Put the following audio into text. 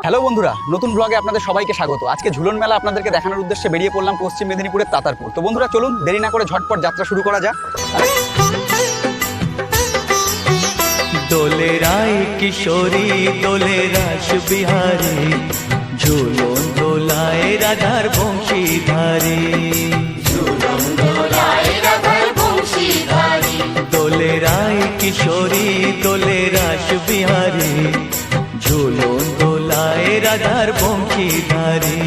Hello বন্ধুরা, নতুন ব্লগে আপনাদের সবাইকে স্বাগত। আজকে ঝুলন মেলা আপনাদেরকে দেখানোর উদ্দেশ্যে বেরিয়ে পড়লাম পশ্চিম মেদিনীপুরের তাতারপুর। তো বন্ধুরা চলুন, দেরি না করে ঝটপট যাত্রা শুরু করা যাক। দোলে রায় কিশোরী দোলে রাস বিহারী, ঝুলন দোলায় রাধার বংশীধারী। দোলে রায় কিশোরী দোলে রাস বিহারী, ঝুলন দোলায় রাধার বংশীধারী।